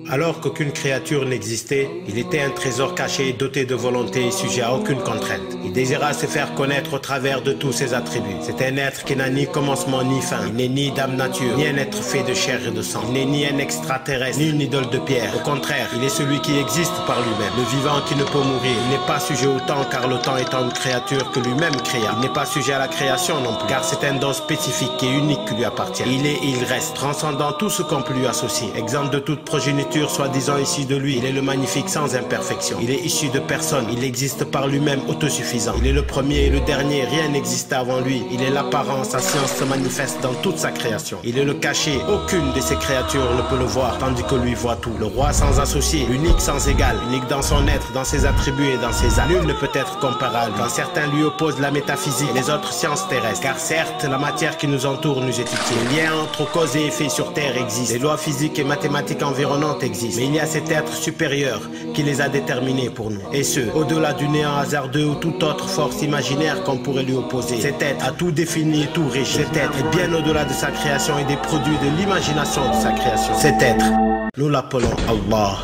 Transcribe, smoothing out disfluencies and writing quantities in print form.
Alors qu'aucune créature n'existait, il était un trésor caché, doté de volonté et sujet à aucune contrainte. Il désira se faire connaître au travers de tous ses attributs. C'est un être qui n'a ni commencement ni fin. Il n'est ni d'âme nature, ni un être fait de chair et de sang. Il n'est ni un extraterrestre, ni une idole de pierre. Au contraire, il est celui qui existe par lui-même, le vivant qui ne peut mourir. Il n'est pas sujet au temps, car le temps étant une créature que lui-même créa. Il n'est pas sujet à la création non plus, car c'est un don spécifique et unique qui lui appartient. Il est et il reste, transcendant tout ce qu'on peut lui associer. Exemple de toute progéniture soi-disant issu de lui, il est le magnifique sans imperfection. Il est issu de personne, il existe par lui-même autosuffisant. Il est le premier et le dernier, rien n'existe avant lui. Il est l'apparence, sa science se manifeste dans toute sa création. Il est le caché, aucune de ses créatures ne peut le voir, tandis que lui voit tout. Le roi sans associé, l'unique sans égal, unique dans son être, dans ses attributs et dans ses actes. Nul ne peut être comparable, quand certains lui opposent la métaphysique et les autres sciences terrestres. Car certes, la matière qui nous entoure nous est utile. Le lien entre cause et effet sur Terre existe. Les lois physiques et mathématiques environnantes existent. Mais il y a cet être supérieur qui les a déterminés pour nous. Et ce, au-delà du néant hasardeux ou toute autre force imaginaire qu'on pourrait lui opposer. Cet être a tout défini et tout riche. Cet être est bien au-delà de sa création et des produits de l'imagination de sa création. Cet être, nous l'appelons Allah.